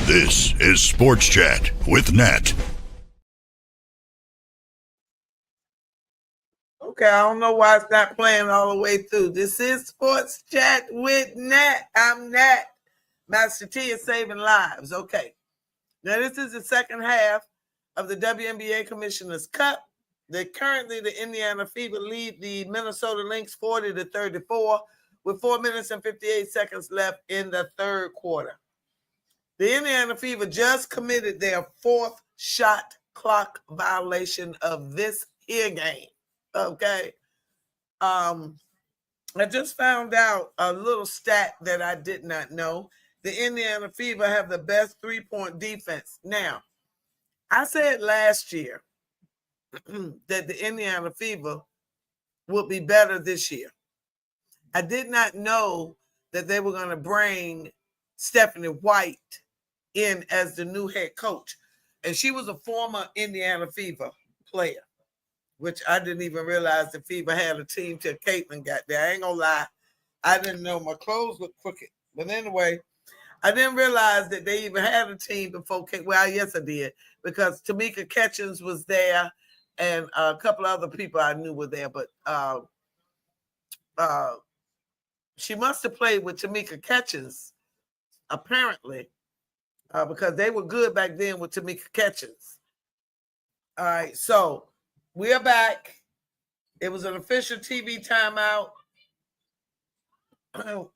This is Sports Chat with Nat. Okay, I don't know why it's not playing all the way through. This is Sports Chat with Nat. I'm Nat. Master T is saving lives. Okay. Now, this is the second half of the WNBA Commissioner's Cup. Currently, the Indiana Fever lead the Minnesota Lynx 40-34 with 4 minutes and 58 seconds left in the third quarter. The Indiana Fever just committed their fourth shot clock violation of this here game. Okay. I just found out a little stat that I did not know. The Indiana Fever have the best three-point defense. Now, I said last year that the Indiana Fever would be better this year. I did not know that they were going to bring Stephanie White in as the new head coach. And she was a former Indiana Fever player, which I didn't even realize the Fever had a team till Caitlin got there. I ain't gonna lie. I didn't know my clothes were crooked. But anyway, I didn't realize that they even had a team before Caitlin. Well, yes, I did, because Tamika Catchings was there and a couple other people I knew were there. But she must have played with Tamika Catchings, apparently, because they were good back then with Tamika Catchings. All right, so we are back. It was an official TV timeout. All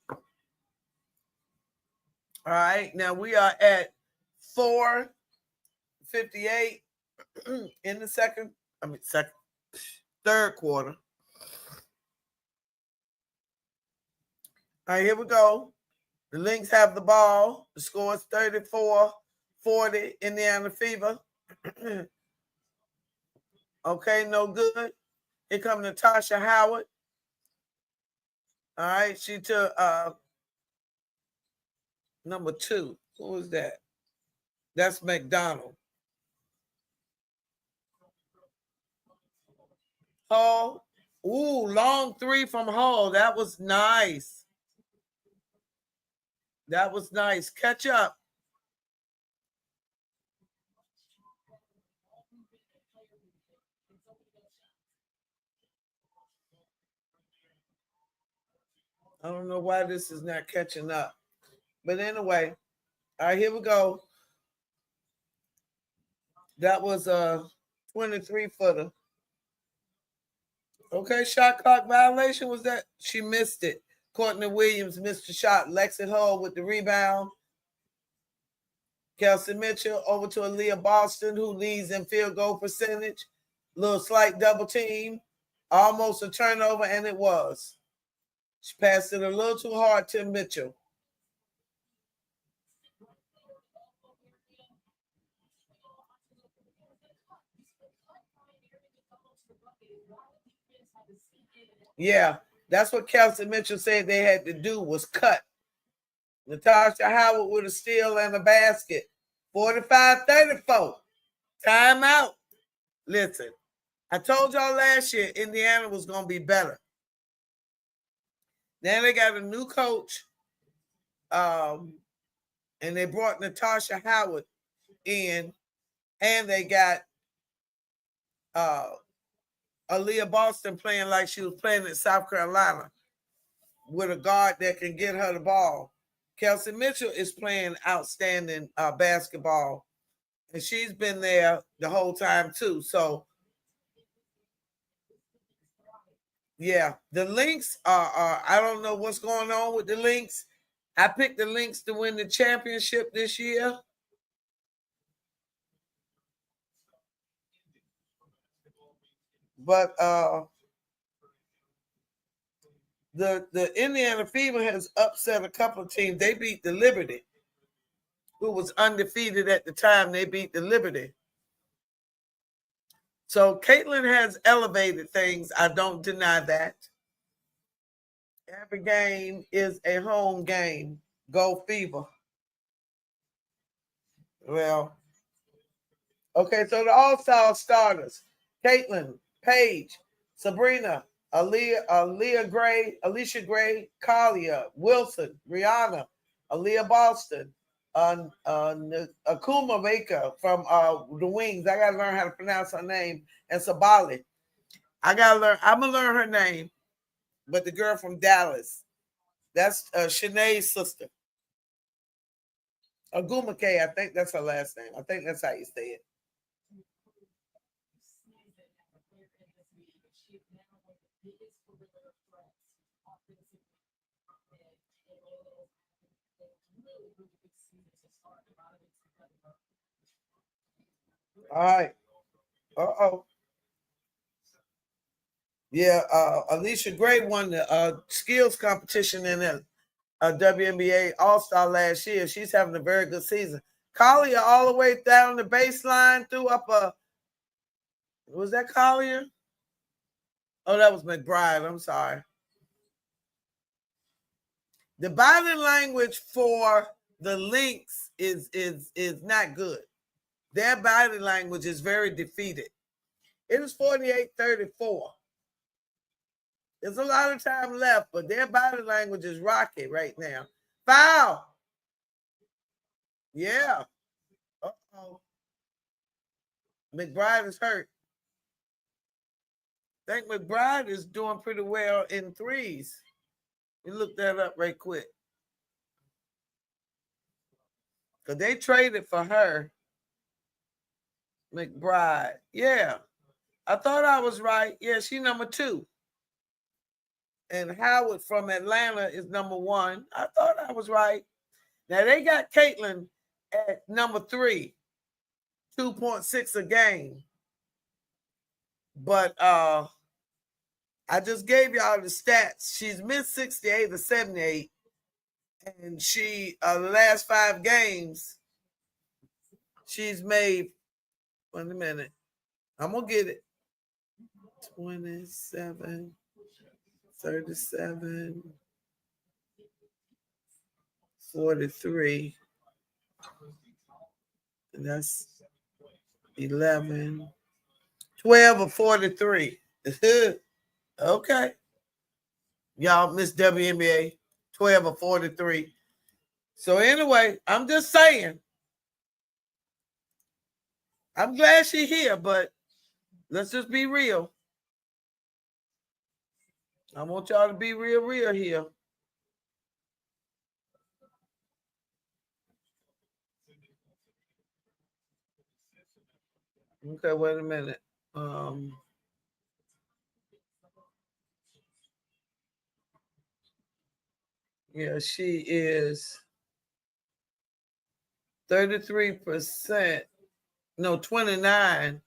right, now we are at 4:58 in the third quarter. All right, here we go. The Lynx have the ball. The score is 34-40, Indiana Fever. Okay, no good. Here comes Natasha Howard. All right, she took number 2. Who was that? That's McDonald. Hall. Ooh, long 3 from Hall. That was nice. That was nice. Catch up. I don't know why this is not catching up. But anyway, all right, here we go. That was a 23-footer. Okay, shot clock violation was that? She missed it. Courtney Williams missed the shot. Lexi Hull with the rebound. Kelsey Mitchell over to Aaliyah Boston, who leads in field goal percentage. Little slight double team. Almost a turnover, and it was. She passed it a little too hard to Mitchell. Yeah, that's what Kelsey Mitchell said they had to do was cut. Natasha Howard with a steal and a basket. 45-34. Timeout. Listen, I told y'all last year Indiana was going to be better. Then they got a new coach, and they brought Natasha Howard in, and they got Aaliyah Boston playing like she was playing in South Carolina with a guard that can get her the ball. Kelsey Mitchell is playing outstanding basketball, and she's been there the whole time too. So, yeah, the Lynx are I don't know what's going on with the Lynx. I picked the Lynx to win the championship this year. But the Indiana Fever has upset a couple of teams. They beat the Liberty, who was undefeated at the time. They beat the Liberty. So Caitlin has elevated things. I don't deny that. Every game is a home game. Go Fever. Well, okay, so the All-Star starters: Caitlin, Paige, Sabrina, Alicia Gray, Kalia, Wilson, Rihanna, Aaliyah Boston, Akuma Baker from the Wings. I gotta learn how to pronounce her name. And Sabali. I'm gonna learn her name. But the girl from Dallas. That's Shanae's sister. Aguma K, I think that's her last name. I think that's how you say it. All right. Uh-oh. Yeah, Alicia Gray won the skills competition in the WNBA All-Star last year. She's having a very good season. Collier all the way down the baseline, threw up was that Collier? Oh, that was McBride. I'm sorry. The body language for the LYNX is not good. Their body language is very defeated. It is 48-34. There's a lot of time left, but their body language is rocky right now. Foul. Yeah. Uh-oh. McBride is hurt. I think McBride is doing pretty well in threes. You look that up right quick. Because they traded for her. McBride. Yeah. I thought I was right. Yeah, she's number 2. And Howard from Atlanta is number 1. I thought I was right. Now they got Caitlin at number 3, 2.6 a game. But I just gave y'all the stats. She's missed 68 to 78. And she the last 5 games, she's made, wait a minute. I'm gonna get it. 27, 37, 43. And that's 11, 12 or 43. Okay. Y'all miss WNBA, 12 or 43. So anyway, I'm just saying. I'm glad she's here, but let's just be real. I want y'all to be real here. Okay, wait a minute. Yeah, she is 33%. No, 29%,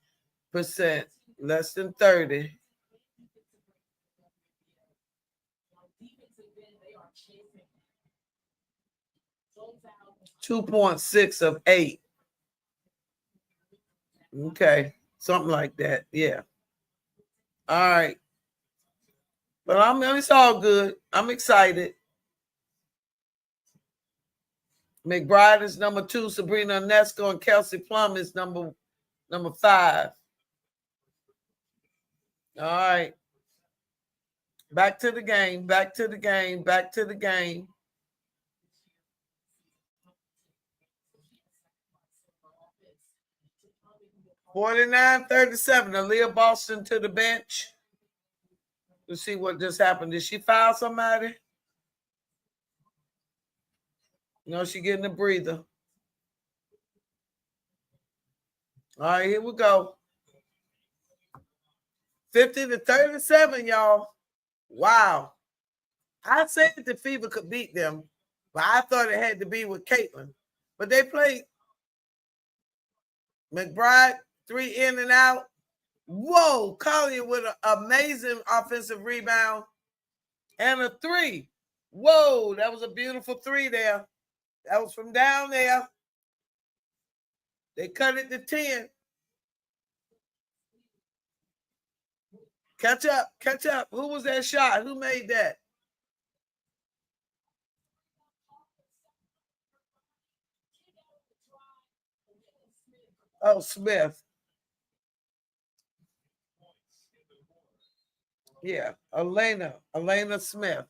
less than 30. .6 of 8. Okay, something like that. Yeah. All right. But it's all good. I'm excited. McBride is number 2. Sabrina Ionesco and Kelsey Plum is number 5. All right. Back to the game. 49-37. Aaliyah Boston to the bench. Let's see what just happened. Did she foul somebody? No, she getting a breather. All right, here we go. 50-37, y'all. Wow. I said the Fever could beat them, but I thought it had to be with Caitlin. But they played McBride, 3 in and out. Whoa, Collier with an amazing offensive rebound and a 3. Whoa, that was a beautiful 3 there. That was from down there. They cut it to 10. Catch up. Who was that shot? Who made that? Oh, Smith. Yeah, Elena Smith.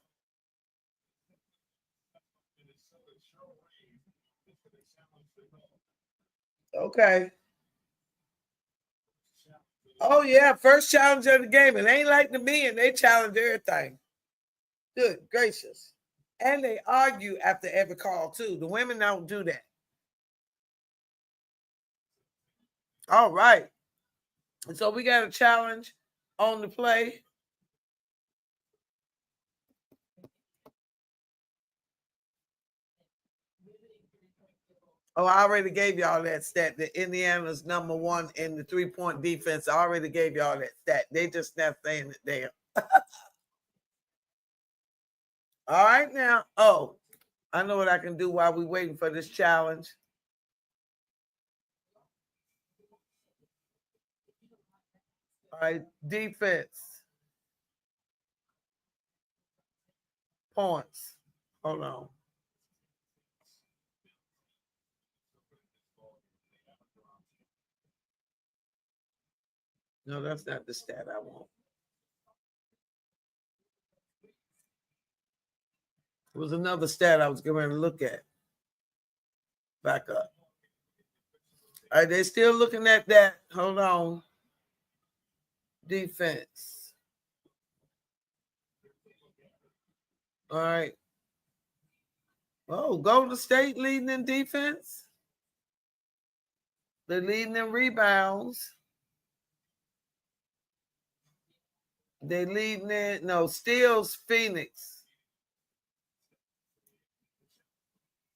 Okay. Oh, yeah. First challenge of the game. It ain't like the men. They challenge everything. Good gracious. And they argue after every call, too. The women don't do that. All right. And so we got a challenge on the play. Oh, I already gave y'all that stat. The Indiana's number one in the 3-point defense. I already gave y'all that stat. They just not saying it there. All right now. Oh, I know what I can do while we're waiting for this challenge. All right, defense. Points. Hold on. No, that's not the stat I want. It was another stat I was going to look at. Back up. All right, they're still looking at that. Hold on. Defense. All right. Oh, Golden State leading in defense. They're leading in rebounds. They leading in, no, steals. Phoenix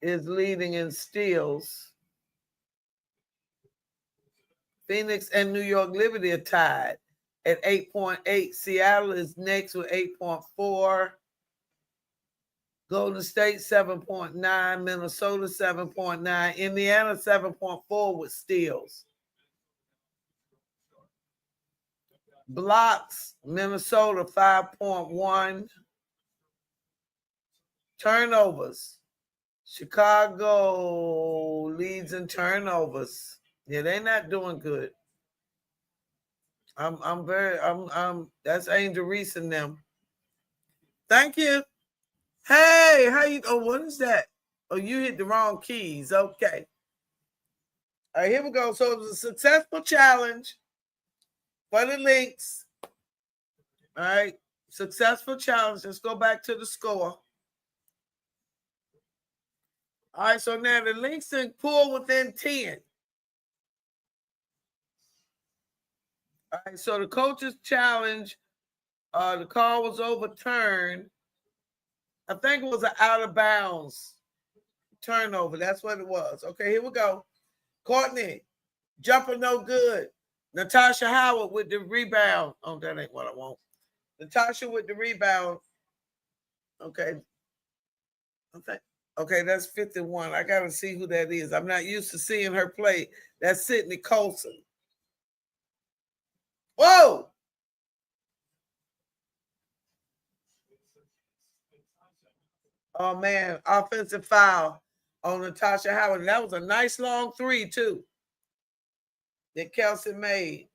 is leading in steals. Phoenix and New York Liberty are tied at 8.8. Seattle is next with 8.4. Golden State 7.9. Minnesota 7.9. Indiana 7.4 with steals. Blocks, Minnesota 5.1. Turnovers, Chicago leads in turnovers. Yeah, they're not doing good. I'm that's Angel Reese and them. Thank you. Hey, how you? Oh, what is that? Oh, you hit the wrong keys. Okay. All right, here we go. So it was a successful challenge for the LYNX. All right, successful challenge. Let's go back to the score. All right, so now the LYNX didn't pull within 10. All right, so the coach's challenge, the call was overturned. I think it was an out of bounds turnover. That's what it was. Okay, here we go. Courtney, jumper no good. Natasha Howard with the rebound. Oh, that ain't what I want. Natasha with the rebound. Okay. Okay, that's 51. I got to see who that is. I'm not used to seeing her play. That's Sydney Colson. Whoa! Oh, man. Offensive foul on Natasha Howard. And that was a nice long three, too, that Kelsey made.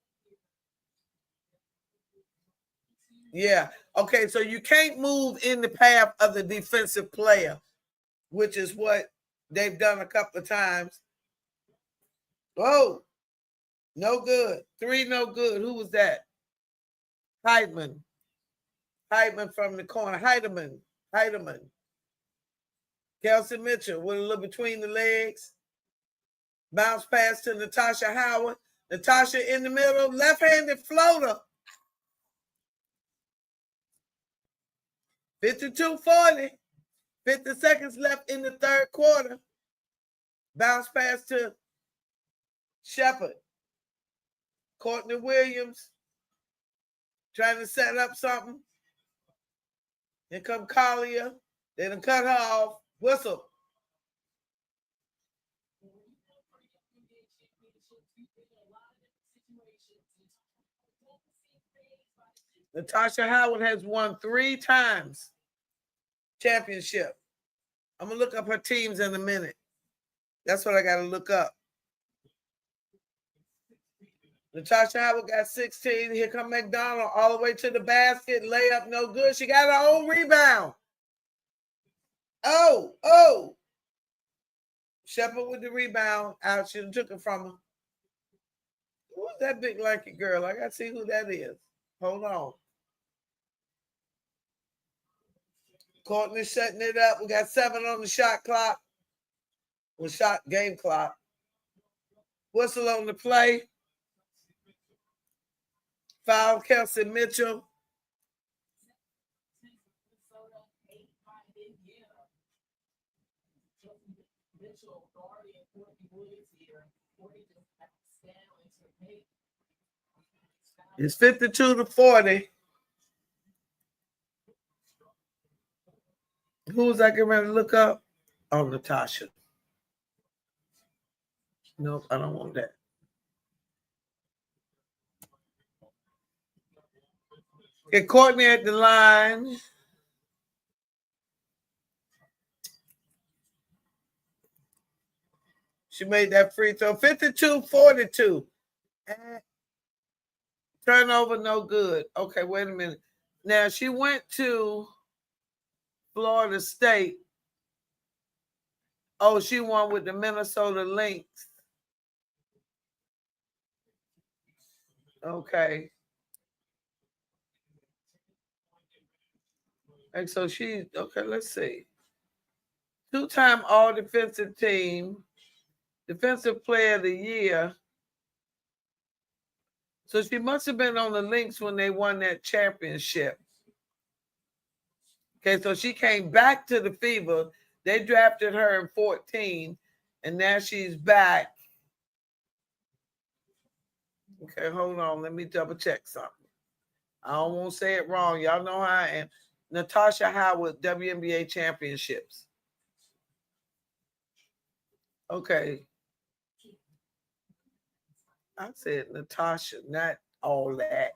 Yeah. Okay, so you can't move in the path of the defensive player, which is what they've done a couple of times. Whoa. No good. Three, no good. Who was that? Heidman. Heidman from the corner. Heidemann. Kelsey Mitchell with a little between the legs. Bounce pass to Natasha Howard. Natasha in the middle. Left-handed floater. 52-40. 50 seconds left in the third quarter. Bounce pass to Shepard. Courtney Williams trying to set up something. Here come Collier. They done cut her off. Whistle. Natasha Howard has won 3 times championship. I'm going to look up her teams in a minute. That's what I got to look up. Natasha Howard got 16. Here come McDonald all the way to the basket. Layup, no good. She got her own rebound. Oh. Shepard with the rebound. Out. She took it from her. Who's that big lanky girl? I got to see who that is. Hold on. Courtney setting it up. We got 7 on the shot clock. Shot game clock. Whistle on the play. Foul Kelsey Mitchell. It's 52-40. Who was I getting ready to look up? Oh, Natasha. Nope, I don't want that. Get Courtney at the line. She made that free throw. 52-42. Turnover, no good. Okay, wait a minute. Now, she went to Florida State. Oh, she won with the Minnesota LYNX. Okay. And so she, okay, let's see. 2-time all-defensive team, defensive player of the year. So she must have been on the LYNX when they won that championship. Okay, so she came back to the Fever. They drafted her in 2014, and now she's back. Okay, hold on. Let me double check something. I don't want to say it wrong. Y'all know how I am. Natasha Howard, WNBA championships. Okay. I said Natasha, not all that.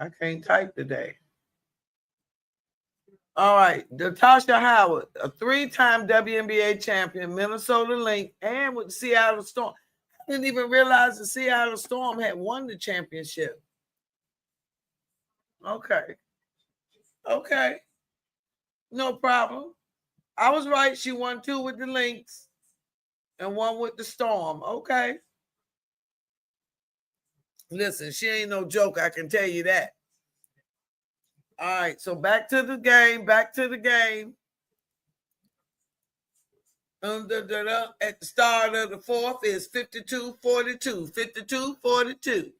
I can't type today. All right, Natasha Howard, a 3-time WNBA champion, Minnesota LYNX, and with the Seattle Storm. I didn't even realize the Seattle Storm had won the championship. Okay. Okay. No problem. I was right. She won 2 with the LYNX and 1 with the Storm. Okay. Listen, she ain't no joke. I can tell you that. All right, so back to the game. At the start of the fourth is 52-42. 52-42.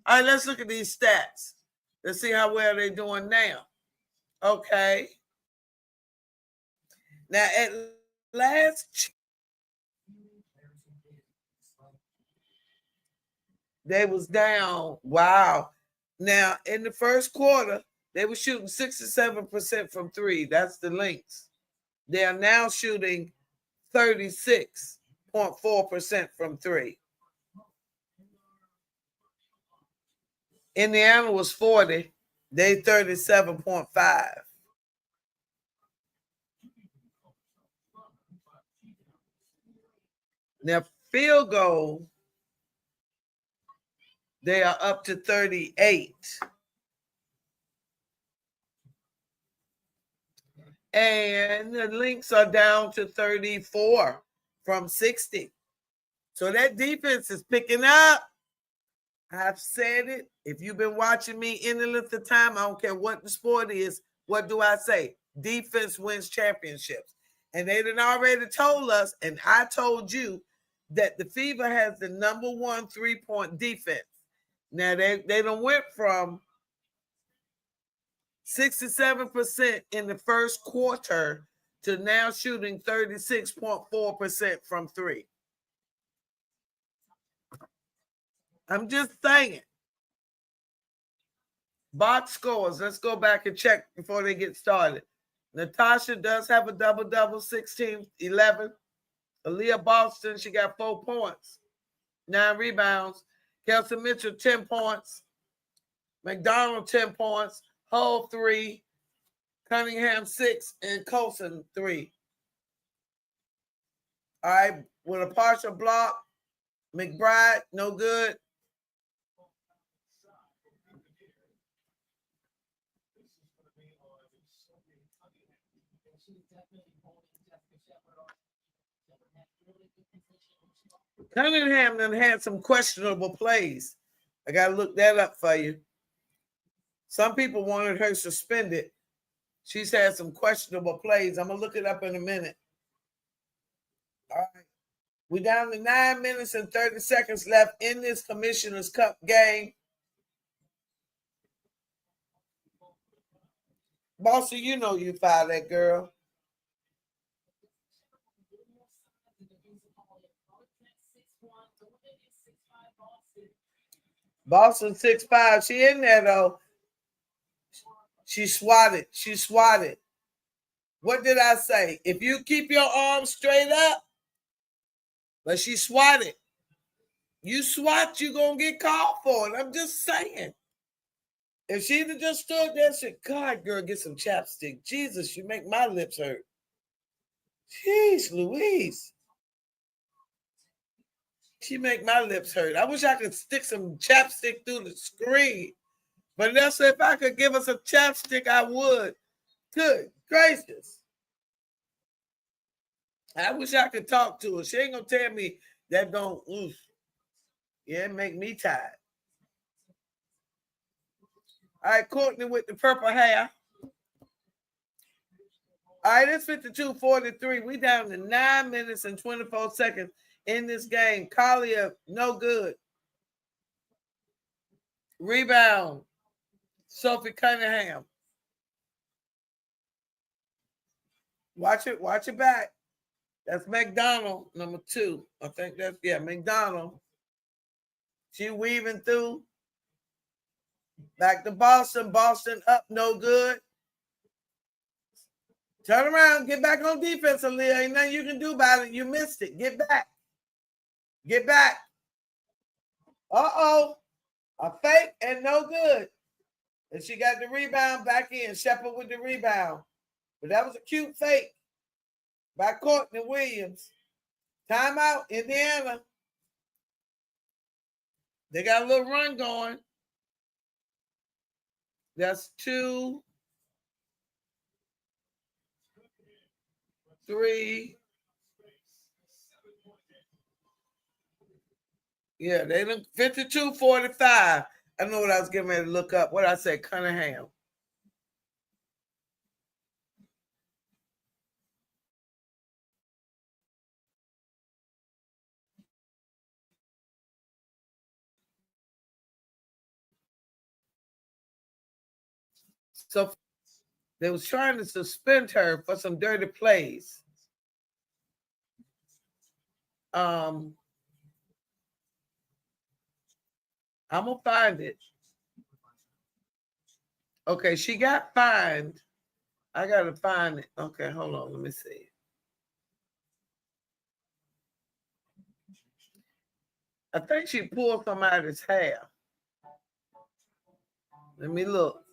All right, let's look at these stats. Let's see how well they're doing now. Okay. Now, at last, they was down. Wow. Now, in the first quarter, they were shooting 67% from 3. That's the LYNX. They are now shooting 36.4% from 3. Indiana was 40. They 37.5. Now, field goal, they are up to 38. And the LYNX are down to 34 from 60. So that defense is picking up. I've said it. If you've been watching me any length of time, I don't care what the sport is, what do I say? Defense wins championships. And they done already told us, and I told you, that the Fever has the number 1 3-point defense. Now, they done went from 67% in the first quarter to now shooting 36.4% from 3. I'm just saying. Box scores. Let's go back and check before they get started. Natasha does have a double-double, 16, 11. Aaliyah Boston, she got 4 points, 9 rebounds. Kelsey Mitchell, 10 points. McDonald, 10 points. Hull, 3. Cunningham 6 and Colson 3. All right, with a partial block. McBride, no good. Cunningham done had some questionable plays. I got to look that up for you. Some people wanted her suspended. She's had some questionable plays. I'm going to look it up in a minute. All right. We're down to 9 minutes and 30 seconds left in this Commissioner's Cup game. Bossy, you know you fouled that girl. Boston 6'5". She in there, though. She swatted. She swatted. What did I say? If you keep your arms straight up, but she swatted. You swat, you going to get called for it. I'm just saying. If she'd have just stood there and said, God, girl, get some chapstick. Jesus, you make my lips hurt. Jeez, Louise. She make my lips hurt. I wish I could stick some chapstick through the screen. But that's if I could give us a chapstick, I would. Good gracious. I wish I could talk to her. She ain't going to tell me that don't, oof. Yeah, it make me tired. All right, Courtney with the purple hair. All right, it's 52-43. We down to 9 minutes and 24 seconds in this game. Collier, no good. Rebound. Sophie Cunningham. Watch it back. That's McDonald, number 2. I think that's, McDonald. She weaving through. Back to Boston. Boston up, no good. Turn around, get back on defense, Aaliyah. Ain't nothing you can do about it. You missed it. Get back. Get back. Uh-oh. A fake and no good. And she got the rebound back in. Shepard with the rebound. But that was a cute fake by Courtney Williams. Timeout, Indiana. They got a little run going. That's 2, 3. Yeah, they look 52-45. I know what I was getting ready to look up. What I said, Cunningham. So they was trying to suspend her for some dirty plays. I'm gonna find it. Okay, she got fined. I gotta find it. Okay, hold on. Let me see. I think she pulled some out of his hair. Let me look.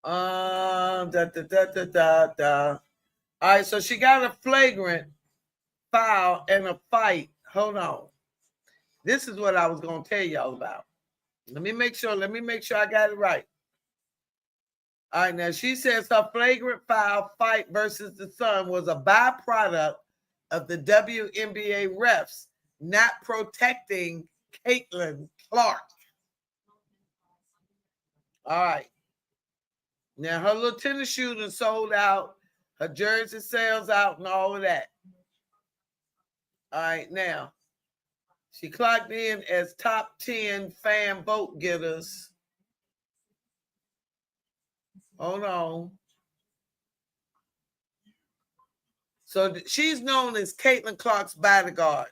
All right, so she got a flagrant foul and a fight. Hold on. This is what I was gonna tell y'all about. Let me make sure I got it right. All right, now she says her flagrant foul fight versus the Sun was a byproduct of the WNBA refs not protecting Caitlin Clark. All right. Now her little tennis shoe sold out, her jersey sales out, and all of that. All right, now she clocked in as top 10 fan vote getters. Hold on. So she's known as Caitlin Clark's bodyguard.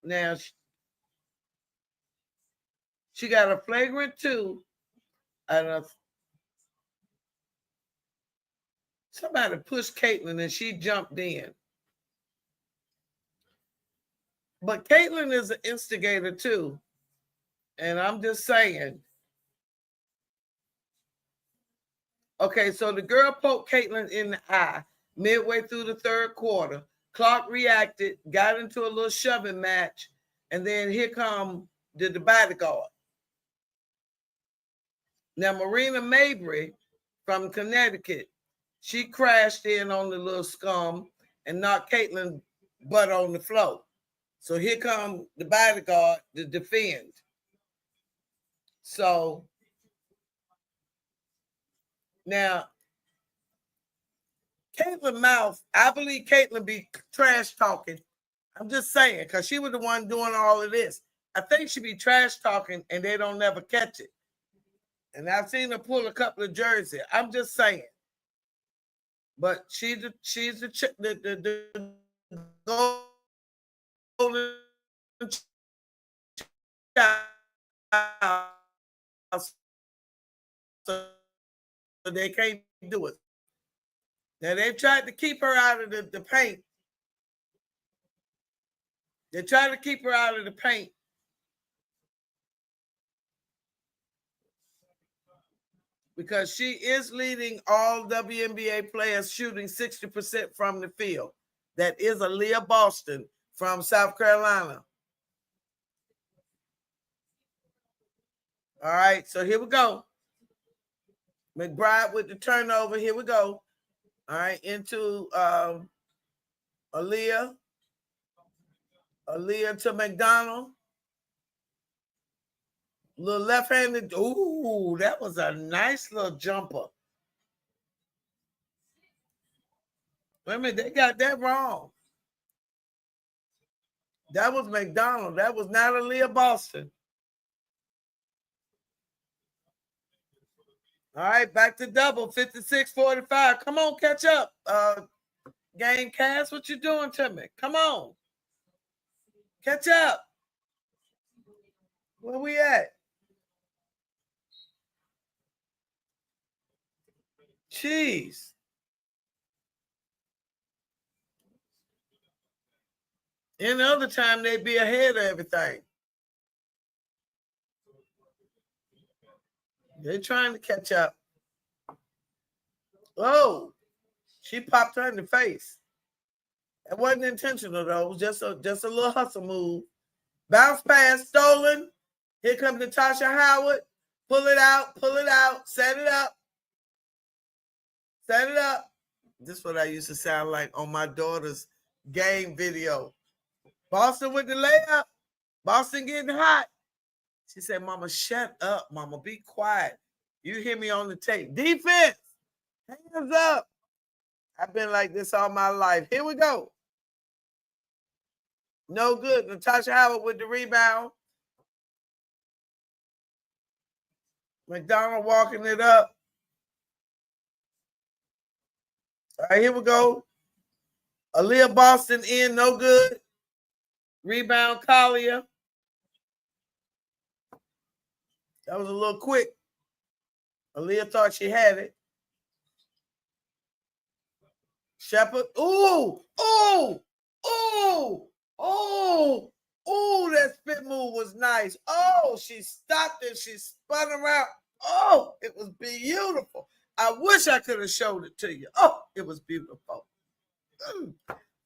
Now she got a flagrant 2 out of somebody pushed Caitlin and she jumped in. But Caitlin is an instigator too. And I'm just saying. Okay, so the girl poked Caitlin in the eye midway through the third quarter. Clark reacted, got into a little shoving match, and then here come the bodyguard. Now, Marina Mabry from Connecticut, she crashed in on the little scum and knocked Caitlin butt on the floor. So here come the bodyguard to defend. So now, Caitlin mouth, I believe Caitlin be trash talking. I'm just saying, because she was the one doing all of this. I think she be trash talking and they don't never catch it. And I've seen her pull a couple of jerseys. I'm just saying. But she's the golden child, so they can't do it. Now they've tried to keep her out of the paint. They tried to keep her out of the paint. Because she is leading all WNBA players shooting 60% from the field. That is Aaliyah Boston from South Carolina. All right, so here we go. McBride with the turnover. Here we go. All right, into Aaliyah. Aaliyah to McDonald. Little left-handed. Ooh, that was a nice little jumper. Wait a minute, they got that wrong. That was McDonald. That was not Aaliyah Boston. All right, back to double, 56-45. Come on, catch up. Game Cast, what you doing to me? Come on. Catch up. Where we at? Jeez. Any other time, they'd be ahead of everything. They're trying to catch up. Oh, she popped her in the face. It wasn't intentional, though. It was just a little hustle move. Bounce pass, stolen. Here comes Natasha Howard. Pull it out, set it up. Set it up. This is what I used to sound like on my daughter's game video. Boston with the layup. Boston getting hot. She said, Mama, shut up, Mama. Be quiet. You hear me on the tape. Defense. Hands up. I've been like this all my life. Here we go. No good. Natasha Howard with the rebound. McDonald walking it up. All right, here we go. Aaliyah Boston in, no good. Rebound, Collier. That was a little quick. Aaliyah thought she had it. Shepard. Ooh, that spin move was nice. Oh, she stopped it. She spun around. Oh, it was beautiful. I wish I could have showed it to you. Oh, it was beautiful.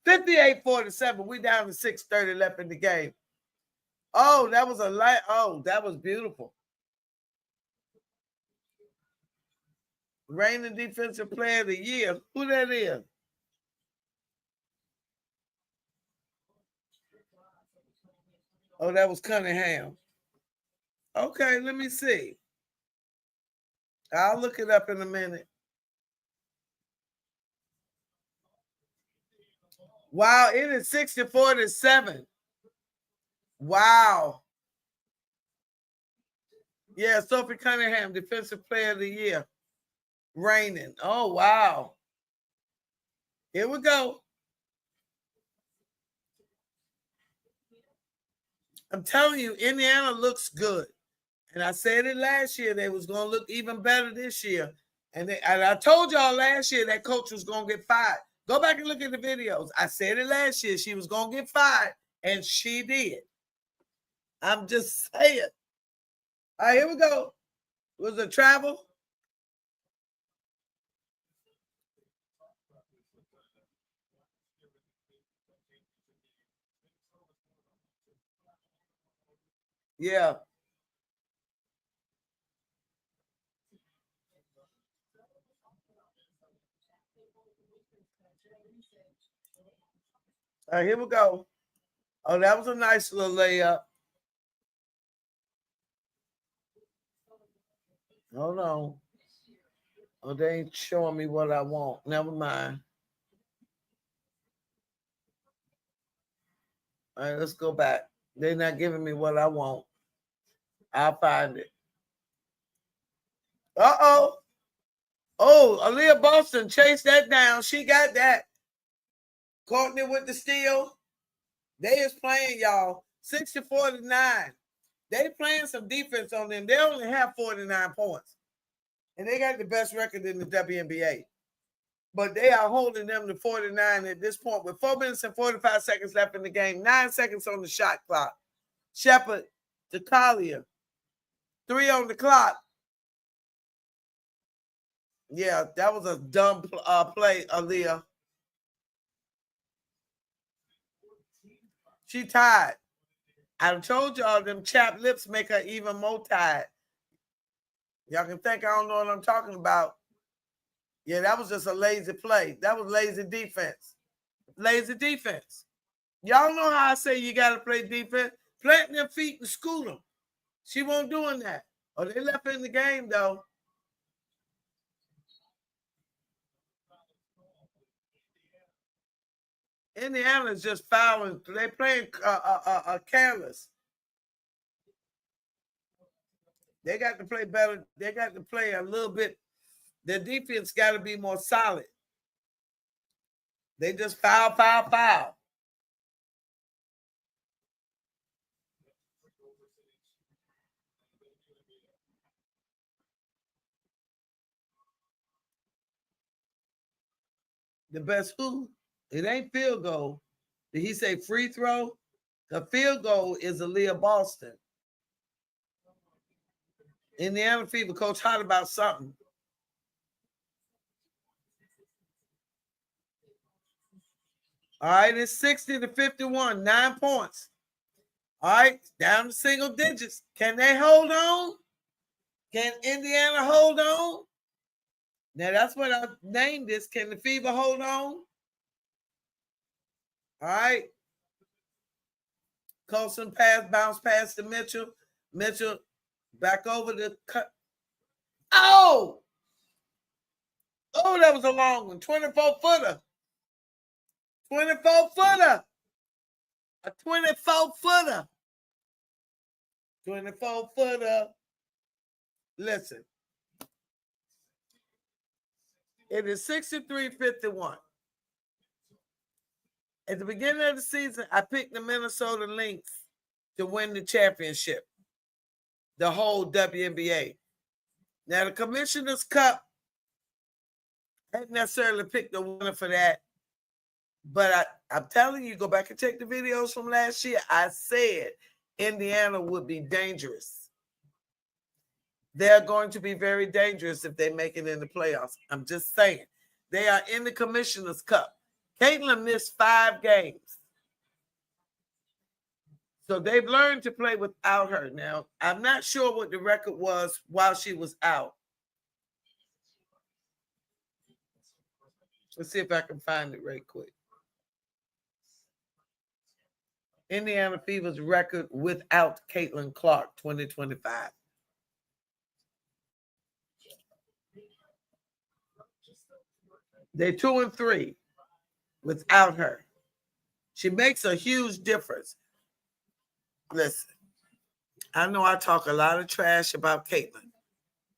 58-47. We down to 6:30 left in the game. Oh, that was that was beautiful. Reigning Defensive Player of the Year. Who that is? Oh, that was Cunningham. Okay, let me see. I'll look it up in a minute. Wow, it is 60-47. Wow. Yeah, Sophie Cunningham, Defensive Player of the Year. Reigning. Oh, wow. Here we go. I'm telling you, Indiana looks good. And I said it last year, they was going to look even better this year. And I told y'all last year that coach was going to get fired. Go back and look at the videos. I said it last year. She was going to get fired And she did. I'm just saying. All right, here we go. Was it travel? Yeah. All right, here we go. Oh, that was a nice little layup. Hold on. Oh, they ain't showing me what I want. Never mind. All right, let's go back. They're not giving me what I want. I'll find it. Uh-oh. Oh, Aaliyah Boston chased that down. She got that. Courtney with the steal. They is playing, y'all. 60-49. They playing some defense on them. They only have 49 points. And they got the best record in the WNBA. But they are holding them to 49 at this point with 4 minutes and 45 seconds left in the game. 9 seconds on the shot clock. Shepard to Collier. 3 on the clock. Yeah, that was a dumb play, Aaliyah. She tied. I told y'all them chapped lips make her even more tired. Y'all can think I don't know what I'm talking about. Yeah, that was just a lazy play. That was lazy defense. Lazy defense. Y'all know how I say you got to play defense. Plant their feet and scoot them. She won't doing that. Oh, they left her in the game, though. Indiana's just fouling. They playing careless. They got to play better. They got to play a little bit. Their defense got to be more solid. They just foul. The best who? It ain't field goal. Did he say free throw? The field goal is Aaliyah Boston. Indiana Fever, Coach hot about something. All right, it's 60-51, 9 points. All right, down to single digits. Can they hold on? Can Indiana hold on? Now that's what I named this. Can the Fever hold on? All right. Colson pass, bounce pass to Mitchell. Mitchell back over the cut. Oh! Oh, that was a long one. 24-footer. 24-footer. A 24-footer. 24-footer. Listen. It is 63-51. At the beginning of the season, I picked the Minnesota Lynx to win the championship, the whole WNBA. Now, the Commissioner's Cup, I didn't necessarily pick the winner for that. But I'm telling you, go back and check the videos from last year. I said Indiana would be dangerous. They're going to be very dangerous if they make it in the playoffs. I'm just saying. They are in the Commissioner's Cup. Caitlin missed 5 games. So they've learned to play without her. Now, I'm not sure what the record was while she was out. Let's see if I can find it right quick. Indiana Fever's record without Caitlin Clark, 2025. They're 2-3 without her. She makes a huge difference. Listen, I know I talk a lot of trash about Caitlin.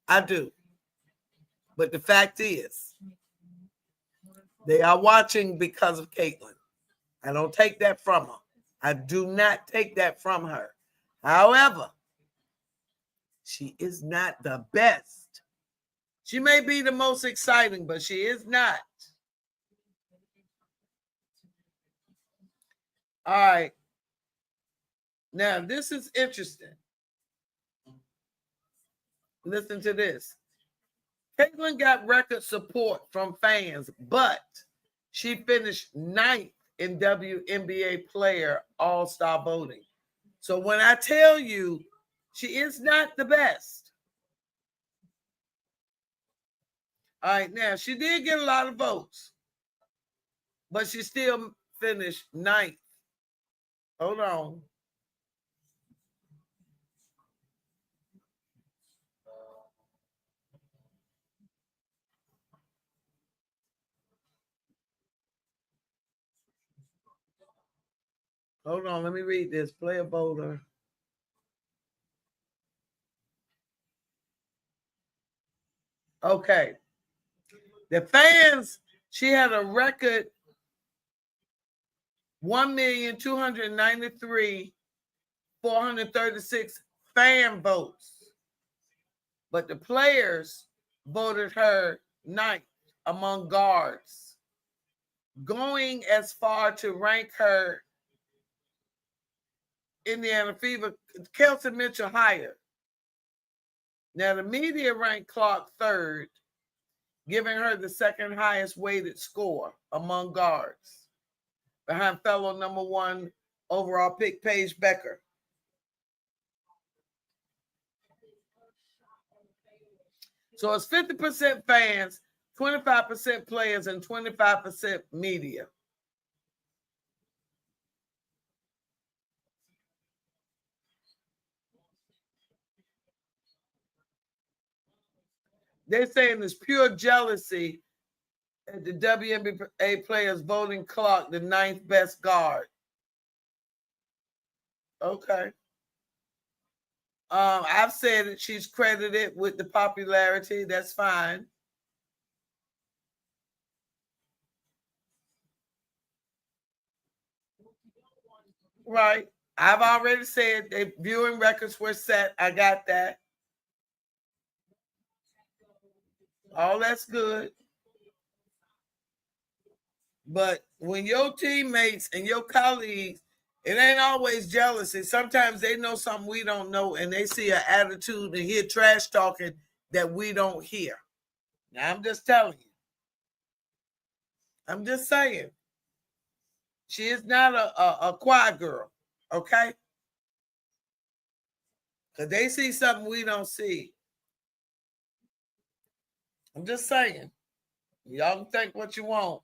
I do. But the fact is, they are watching because of Caitlin. I don't take that from her. I do not take that from her. However, she is not the best. She may be the most exciting, but she is not. All right. Now, this is interesting. Listen to this. Caitlin got record support from fans, but she finished 9th in WNBA player all-star voting. So when I tell you she is not the best. All right, now she did get a lot of votes, but she still finished 9th. Hold on. Hold on, let me read this. Player voter. Okay. The fans, she had a record 1,293,436 fan votes. But the players voted her 9th among guards, going as far to rank her Indiana Fever, Kelsey Mitchell higher. Now, the media ranked Clark 3rd, giving her the 2nd highest weighted score among guards, behind fellow number 1 overall pick Paige Becker. So it's 50% fans, 25% players, and 25% media. They're saying it's pure jealousy at the WNBA players voting Clark the 9th best guard. Okay. I've said that she's credited with the popularity. That's fine. Right. I've already said that viewing records were set. I got that. All that's good. But when your teammates and your colleagues, it ain't always jealousy. Sometimes they know something we don't know, and they see an attitude and hear trash talking that we don't hear. Now, I'm just telling you. I'm just saying. She is not a quiet girl, okay? Because they see something we don't see. I'm just saying. Y'all can think what you want.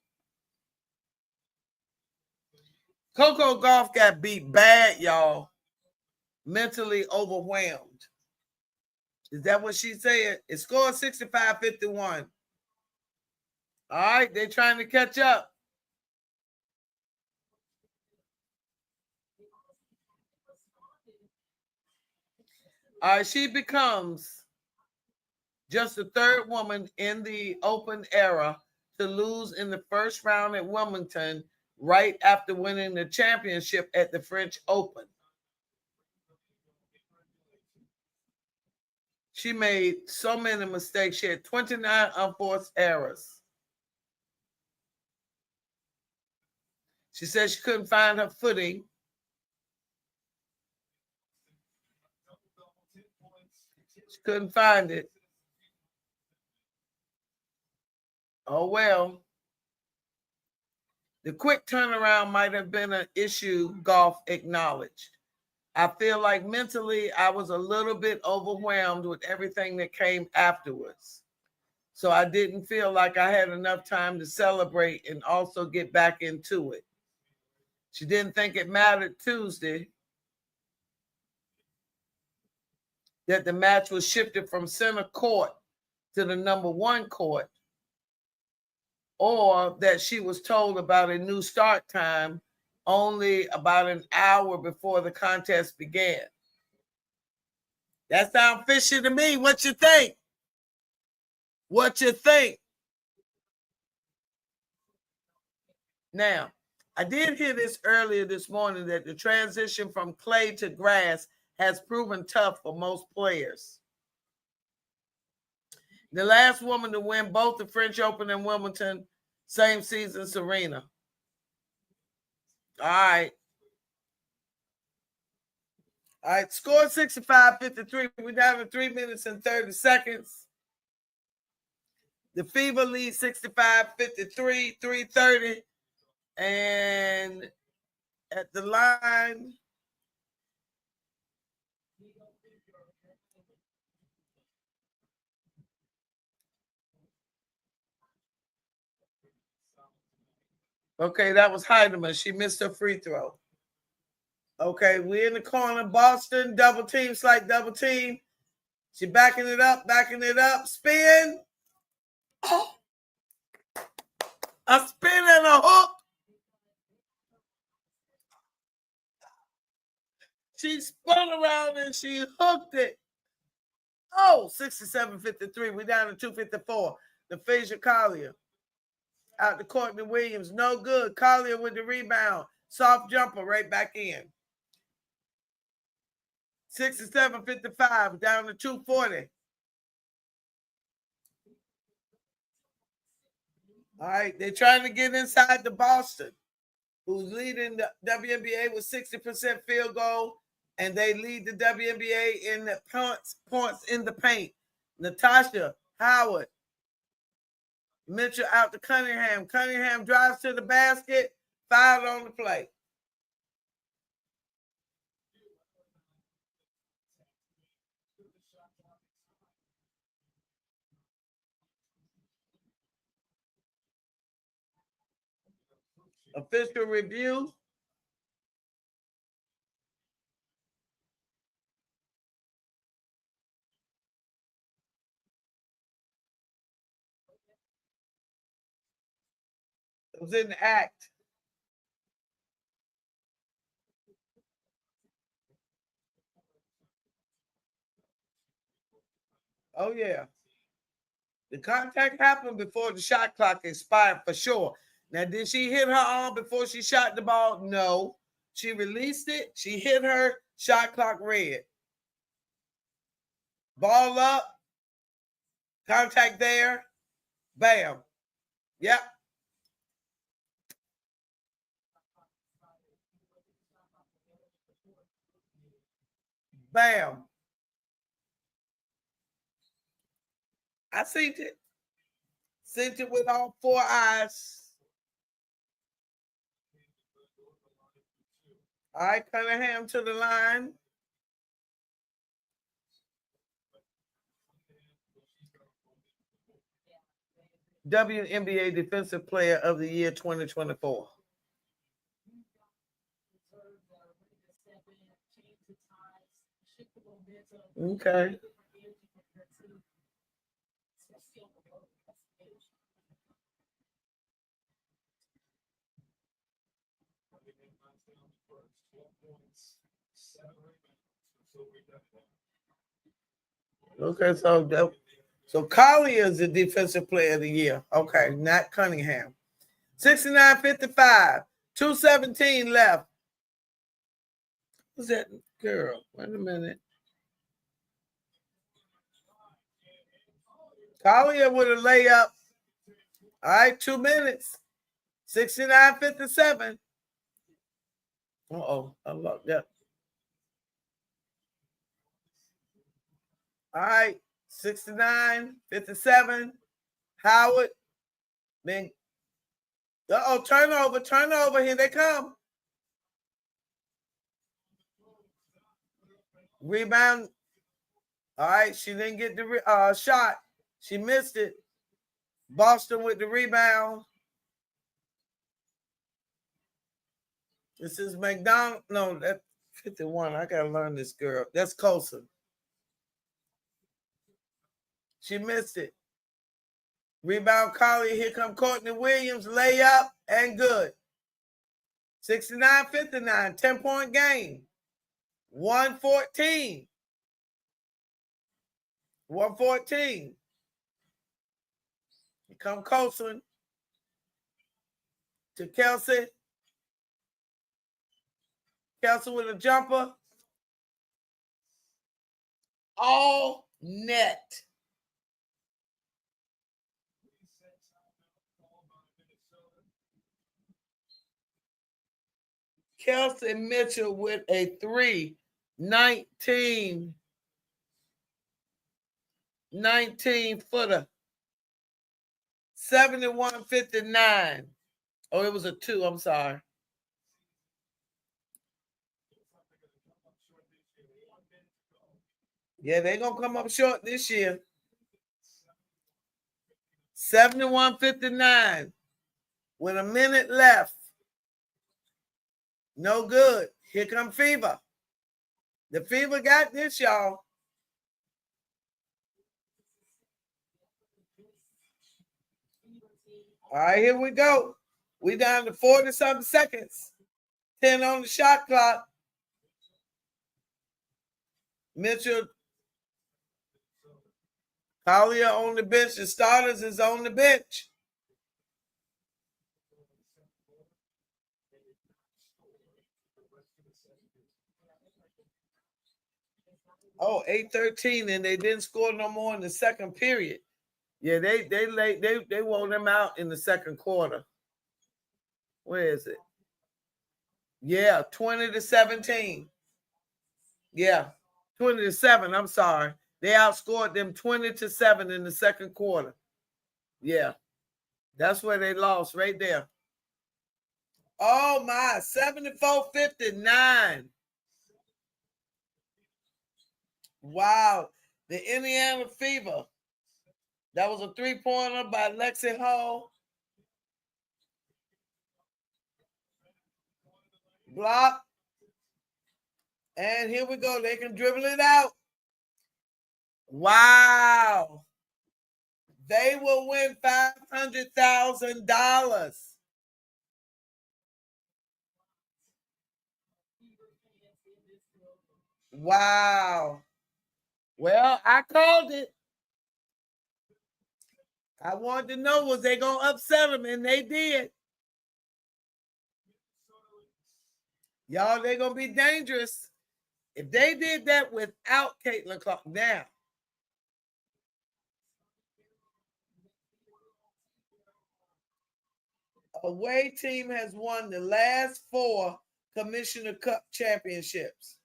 Coco Gauff got beat bad, y'all. Mentally overwhelmed. Is that what she said? It scored 65-51. All right, they're trying to catch up. All right, she becomes just the 3rd woman in the Open era to lose in the first round at Wimbledon right after winning the championship at the French Open. She made so many mistakes. She had 29 unforced errors. She said she couldn't find her footing. She couldn't find it. Oh, well. The quick turnaround might have been an issue, Gauff acknowledged. I feel like mentally I was a little bit overwhelmed with everything that came afterwards. So I didn't feel like I had enough time to celebrate and also get back into it. She didn't think it mattered Tuesday that the match was shifted from center court to the number 1 court, or that she was told about a new start time only about an hour before the contest began. That sounds fishy to me. What you think? What you think? Now, I did hear this earlier this morning that the transition from clay to grass has proven tough for most players. The last woman to win both the French Open and Wimbledon, same season, Serena. All right. All right, score 65-53. We're down to 3 minutes and 30 seconds. The Fever leads 65-53, 3:30. And at the line, okay, that was Heidemann. She missed her free throw. Okay, we're in the corner. Boston, double team, slight double team. She backing it up, spin. Oh, a spin and a hook. She spun around and she hooked it. Oh, 67-53. We're down to 2:54. The Phasia Collier. Out to Courtney Williams. No good. Collier with the rebound. Soft jumper right back in. 67-55. Down to 2:40. All right. They're trying to get inside the Boston, who's leading the WNBA with 60% field goal, and they lead the WNBA in the points in the paint. Natasha Howard. Mitchell out to Cunningham. Cunningham drives to the basket. Fouled on the play. Official review. It was in the act. Oh, yeah. The contact happened before the shot clock expired for sure. Now, did she hit her arm before she shot the ball? No. She released it. She hit her. Shot clock red. Ball up. Contact there. Bam. Yep. Bam. I seen it. Sent it with all four eyes. All right, Cunningham to the line. WNBA Defensive Player of the Year 2024. Okay. Okay, so Collier is the Defensive Player of the Year. Okay, not Cunningham. 69-55. 2:17 left. Who's that girl? Wait a minute. Collier with a layup. All right, 2 minutes. 69-57. Uh-oh. I locked up. All right. 69-57. Howard. Then turnover. Here they come. Rebound. All right. She didn't get the shot. She missed it. Boston with the rebound. This is McDonald. No, that's 51. I gotta learn this girl. That's Colson. She missed it. Rebound Collier. Here come Courtney Williams. Layup and good. 69-59. 10-point game. 114. 114. Here come Colson to Kelsey. Kelsey with a jumper. All net. Kelsey Mitchell with a 3. 19 footer. 71.59. Oh, it was a 2. I'm sorry. Yeah, they're going to come up short this year. 71.59 with a minute left. No good. Here come Fever. The Fever got this, y'all. All right, here we go. We down to 40-something seconds. 10 on the shot clock. Mitchell, Collier on the bench. The starters is on the bench. Oh, 8-13, and they didn't score no more in the second period. Yeah, they wore them out in the second quarter. Where is it? Yeah, 20-17. Yeah, 20-7. I'm sorry. They outscored them 20-7 in the second quarter. Yeah, that's where they lost right there. Oh my, 74-59. Wow, the Indiana Fever. That was a 3-pointer by Lexi Hall. Block. And here we go. They can dribble it out. Wow. They will win $500,000. Wow. Well, I called it. I wanted to know, was they going to upset them? And they did. Y'all, they're going to be dangerous. If they did that without Caitlin Clark now. Away team has won the last 4 Commissioner Cup championships.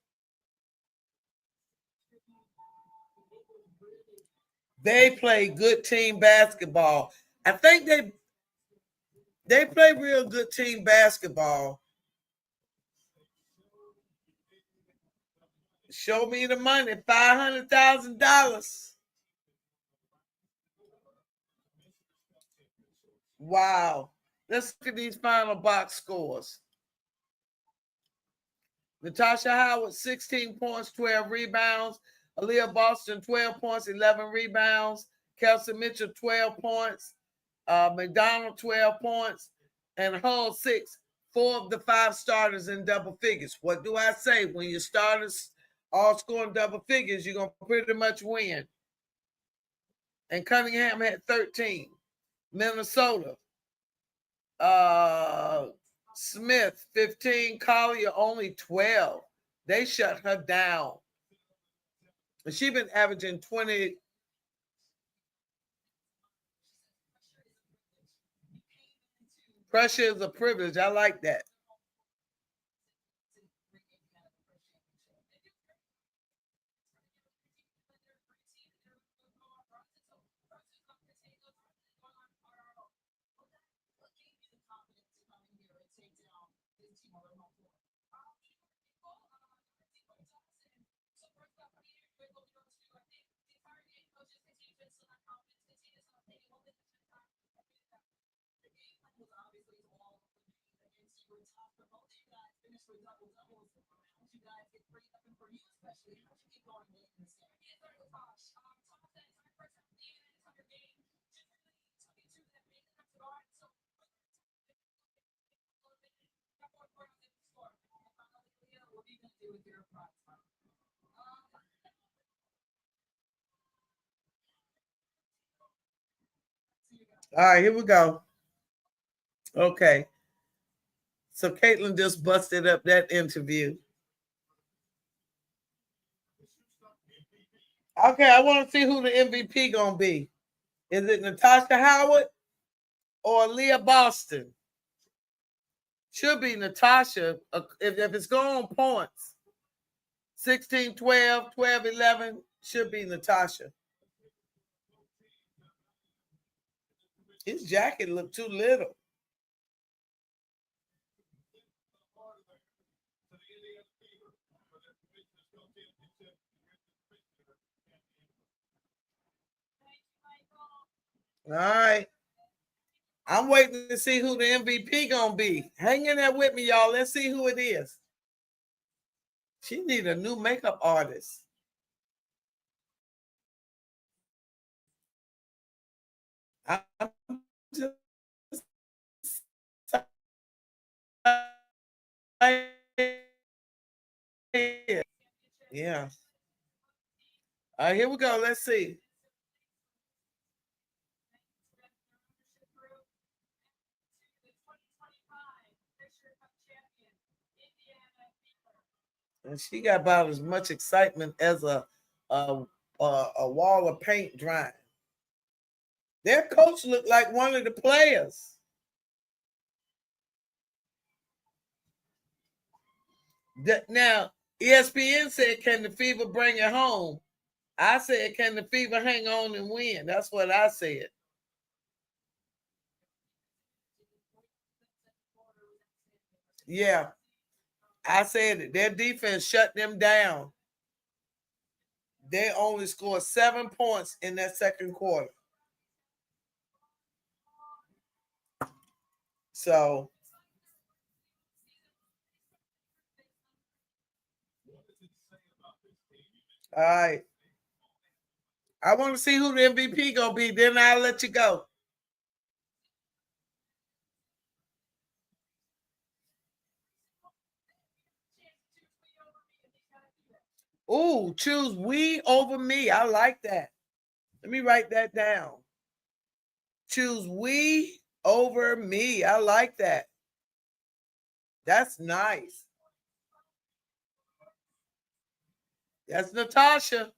They play good team basketball. I think they play real good team basketball. Show me the money, $500,000. Wow. Let's look at these final box scores. Natasha Howard, 16 points, 12 rebounds. Aaliyah Boston, 12 points, 11 rebounds. Kelsey Mitchell, 12 points. McDonald, 12 points. And Hull, 6. 4 of the 5 starters in double figures. What do I say? When your starters all scoring double figures, you're going to pretty much win. And Cunningham had 13. Minnesota. Smith, 15. Collier, only 12. They shut her down. And she's been averaging 20. Pressure is a privilege. I like that. All right, here we go. Okay. So Caitlin just busted up that interview. Okay, I want to see who the MVP gonna be. Is it Natasha Howard or Leah Boston? Should be Natasha if it's going on points. 16-12, 12-11 should be Natasha. His jacket looked too little. All right. I'm waiting to see who the MVP gonna be. Hang in there with me, y'all. Let's see who it is. She need a new makeup artist. I'm just yeah. All right, here we go. Let's see. And she got about as much excitement as a wall of paint drying. Their coach looked like one of the players. Now, ESPN said, can the Fever bring it home? I said, can the Fever hang on and win? That's what I said. Yeah, I said it. Their defense shut them down. They only scored 7 points in that second quarter. So, all right. I want to see who the MVP gonna be. Then I'll let you go. Ooh, choose we over me. I like that. Let me write that down. Choose we over me. I like that. That's nice. That's Natasha.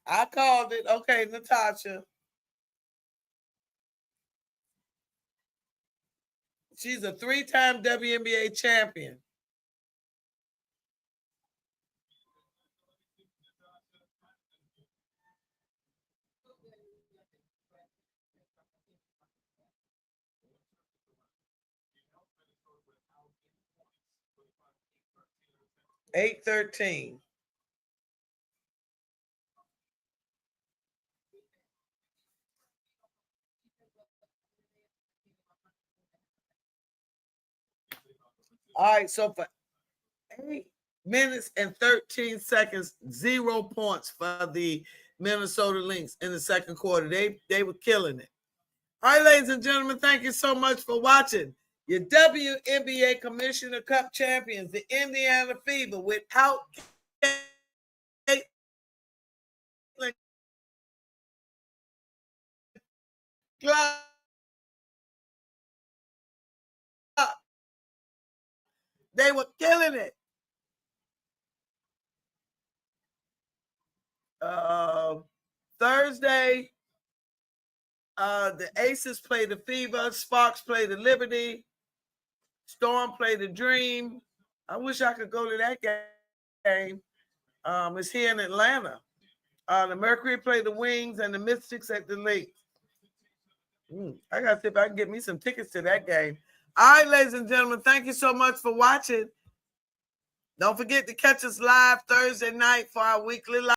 I called it. Okay, Natasha. She's a 3-time WNBA champion. $813. All right, so for 8 minutes and 13 seconds, 0 points for the Minnesota Lynx in the second quarter. They were killing it. All right, ladies and gentlemen, thank you so much for watching. Your WNBA Commissioner Cup champions, the Indiana Fever, without Clark. They were killing it. Thursday, the Aces played the Fever, Sparks played the Liberty, Storm played the Dream. I wish I could go to that game. It's here in Atlanta. The Mercury played the Wings and the Mystics at the Lake. I got to see if I can get me some tickets to that game. All right, ladies and gentlemen, thank you so much for watching. Don't forget to catch us live Thursday night for our weekly live.